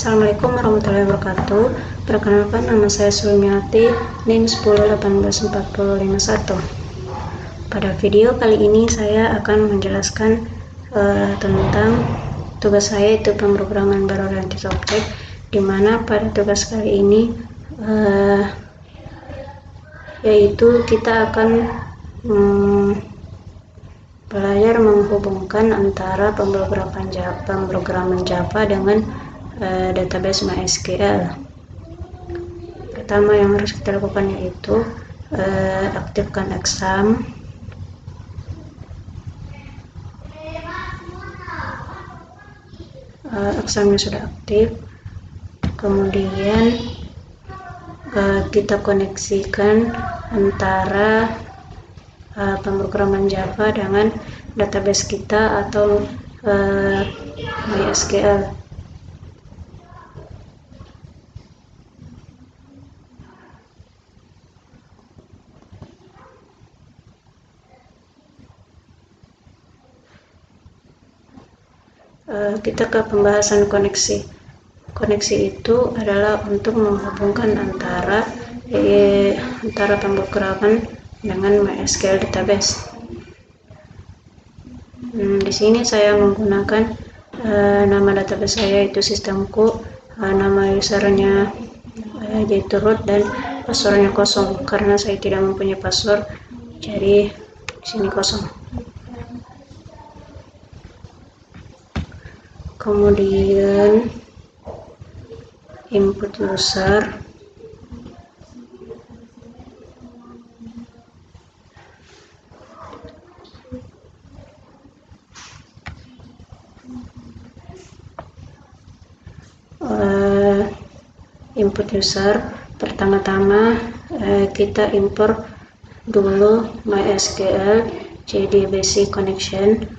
Assalamualaikum warahmatullahi wabarakatuh. Perkenalkan, nama saya Sumiati, NIM 10184051. Pada video kali ini saya akan menjelaskan tentang tugas saya, yaitu pemrograman berorientasi objek, di mana pada tugas kali ini yaitu kita akan belajar menghubungkan antara pemrograman Java dengan database MySQL. Pertama yang harus kita lakukan yaitu aktifkan exam. Examnya sudah aktif, kemudian kita koneksikan antara pemrograman Java dengan database kita atau MySQL. Kita ke pembahasan koneksi. Koneksi itu adalah untuk menghubungkan antara pemrograman dengan MySQL database. Di sini saya menggunakan nama database saya itu sistemku, nama usernya yaitu root, dan passwordnya kosong karena saya tidak mempunyai password, jadi di sini kosong. Kemudian input user, pertama-tama kita import dulu MySQL JDBC connection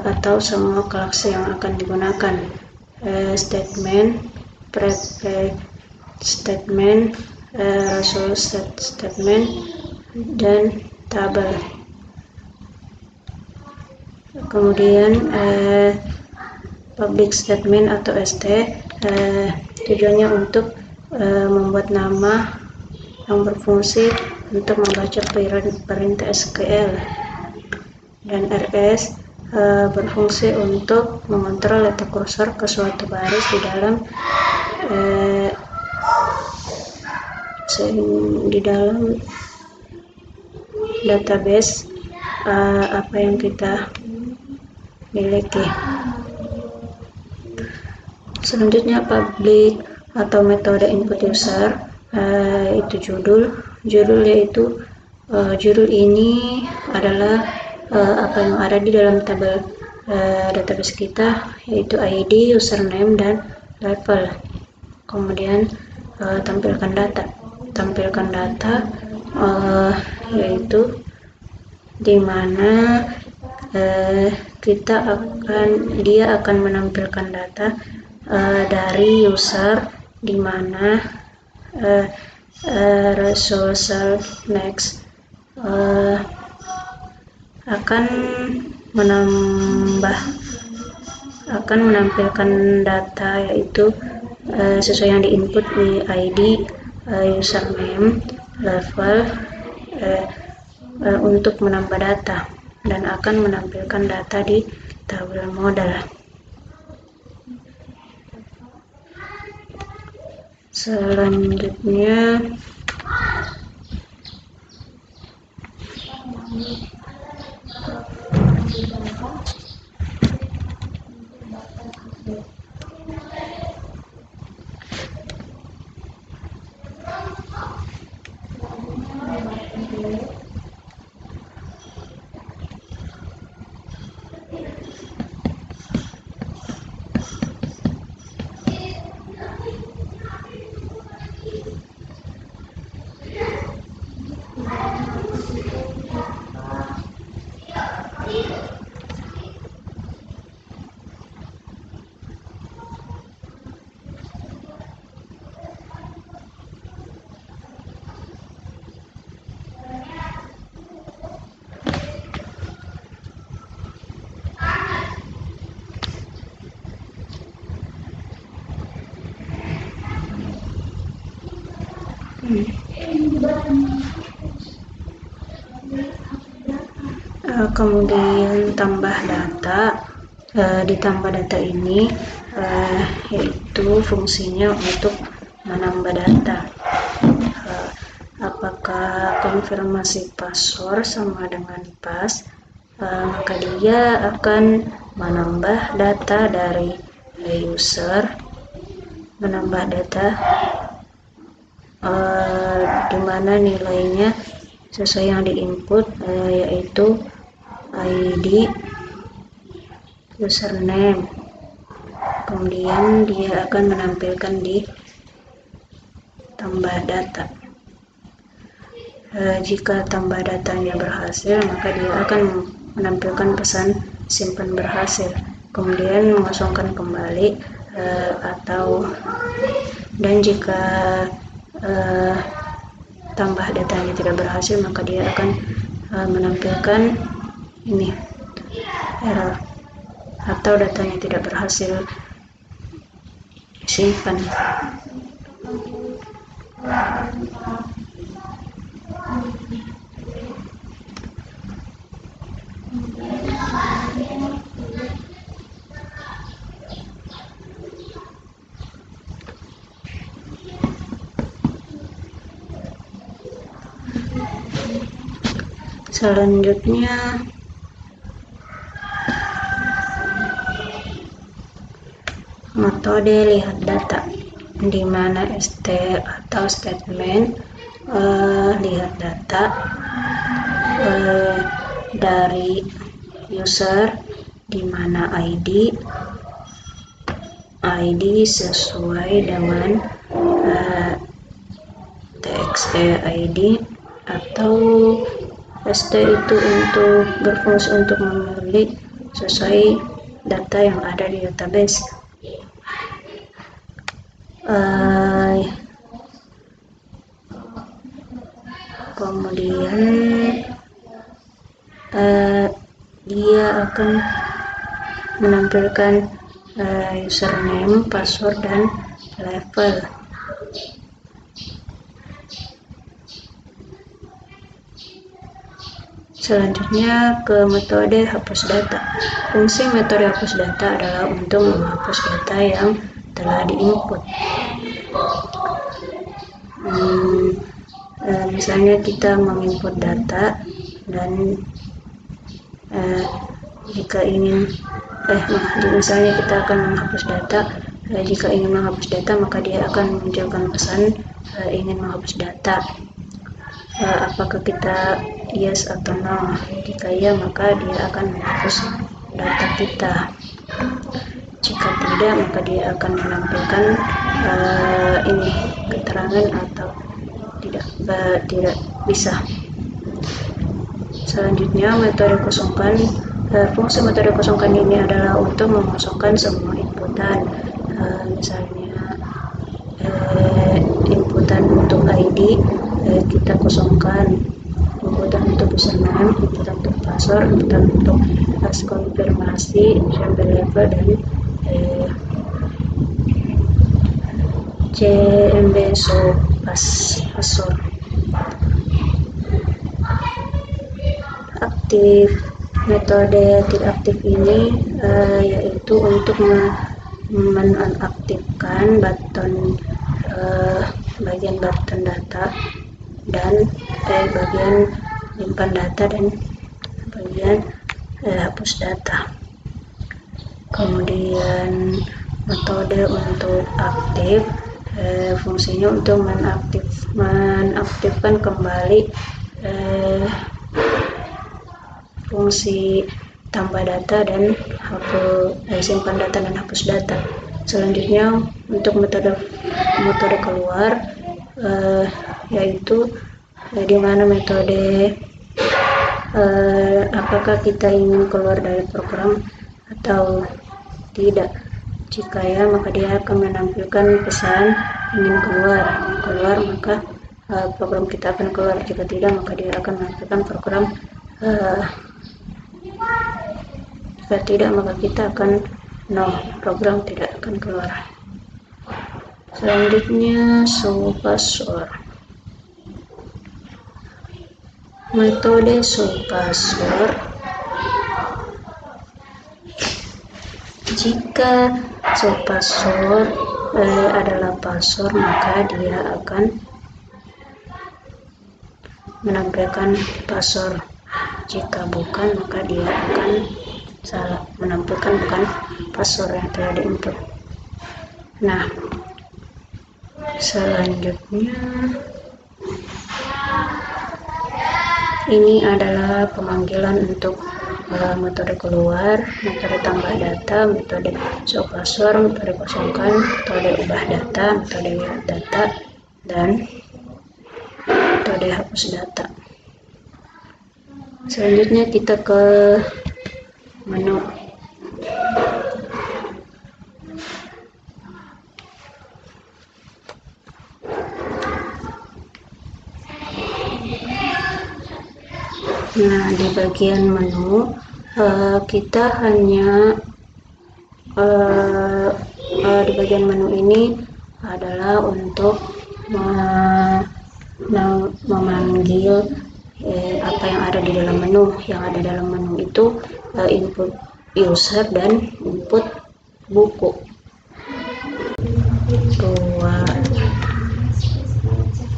atau semua kelas yang akan digunakan, statement, prepare statement, result statement, dan tabel. Kemudian public statement atau ST tujuannya untuk membuat nama yang berfungsi untuk membaca perintah SQL, dan RS berfungsi untuk mengontrol letak kursor ke suatu baris di dalam database apa yang kita miliki. Selanjutnya public atau metode input user, itu judul yaitu judul ini adalah apa yang ada di dalam tabel database kita, yaitu ID, username, dan level. Kemudian tampilkan data yaitu di mana dia akan menampilkan data dari user, di mana result next akan menampilkan data, yaitu sesuai yang diinput di ID, username, level, untuk menambah data, dan akan menampilkan data di tabel modal. Selanjutnya Kemudian tambah data. Di tambah data ini yaitu fungsinya untuk menambah data. Apakah konfirmasi password sama dengan pas, maka dia akan menambah data dari user, menambah data di mana nilainya sesuai yang diinput, yaitu ID, username. Kemudian dia akan menampilkan di tambah data. Jika tambah datanya berhasil, maka dia akan menampilkan pesan simpan berhasil, kemudian mengosongkan kembali, dan jika tambah datanya tidak berhasil, maka dia akan menampilkan ini error atau datanya tidak berhasil simpan. Selanjutnya metode lihat data, di mana ST atau statement lihat data dari user, di mana ID sesuai dengan txt ID, atau ST itu untuk berfungsi untuk memilih sesuai data yang ada di database. Kemudian dia akan menampilkan username, password, dan level. Selanjutnya ke metode hapus data. Fungsi metode hapus data adalah untuk menghapus data yang telah diinput. Misalnya kita menginput data dan misalnya kita akan menghapus data. Jika ingin menghapus data, maka dia akan memunculkan pesan ingin menghapus data. Apakah kita yes atau no? Jika ya, maka dia akan menghapus data kita. Jika tidak, maka dia akan menampilkan keterangan atau tidak bisa. Selanjutnya metode kosongkan. Fungsi metode kosongkan ini adalah untuk mengosongkan semua inputan. Misalnya inputan untuk ID kita kosongkan, inputan untuk username, inputan untuk password, inputan untuk pas konfirmasi, sampai level, dan CMB password. Aktif. Metode tidak aktif ini yaitu untuk menonaktifkan bagian button data dan bagian simpan data dan bagian hapus data. Kemudian metode untuk aktif, fungsinya untuk menaktifkan kembali fungsi tambah data dan simpan data dan hapus data. Selanjutnya untuk metode keluar, yaitu di mana metode apakah kita ingin keluar dari program atau tidak. Jika ya, maka dia akan menampilkan pesan ingin keluar, maka program kita akan keluar. Jika tidak, maka dia akan menampilkan program. Jika tidak, maka kita akan no, program tidak akan keluar. Selanjutnya show password. Metode show password. Jika show password adalah password, maka dia akan menampilkan password. Jika bukan, maka dia akan menampilkan bukan password yang telah diinput. Nah, selanjutnya ini adalah pemanggilan untuk metode keluar, metode tambah data, metode show password, metode kosongkan, metode ubah data, metode lihat data, dan metode hapus data. Selanjutnya kita ke menu. Nah, di bagian menu kita hanya di bagian menu ini adalah untuk memanggil apa yang ada di dalam menu. Yang ada dalam menu itu input user dan input buku.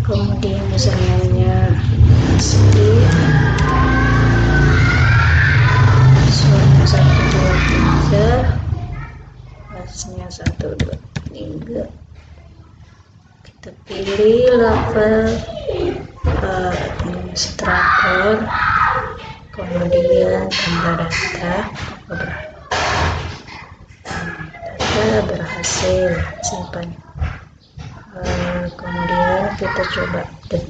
Kemudian username-nya asli, passwordnya 123, passnya 123. Kita pilih level administrator, kemudian tambah data. Data berhasil, simpan. Kemudian kita coba update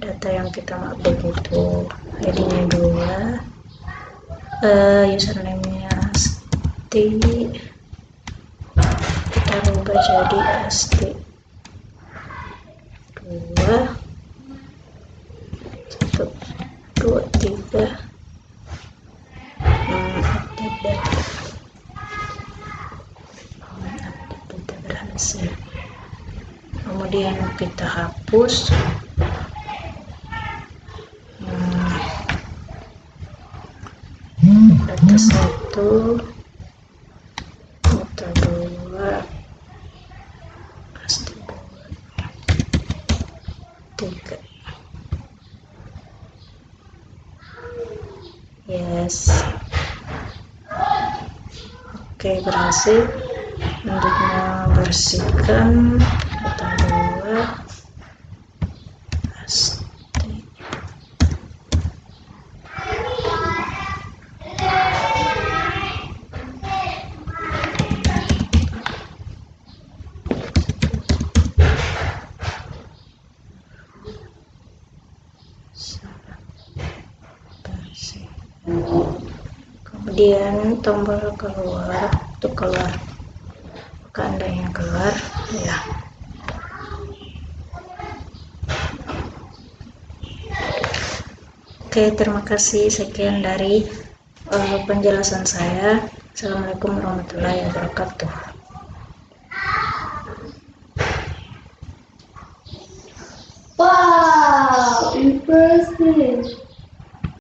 data yang kita mau update itu ID-nya 2, username-nya asti, kita rubah jadi asti 2 1 2 3. Update data. Berhasil. Kemudian kita hapus data 1, data 2, pasti 3. Yes. Oke, berhasil. Untuk membersihkan data 2 pasti. Kemudian tombol keluar untuk keluar. Anda yang keluar ya. Oke, terima kasih. Sekian dari penjelasan saya. Assalamualaikum warahmatullahi wabarakatuh.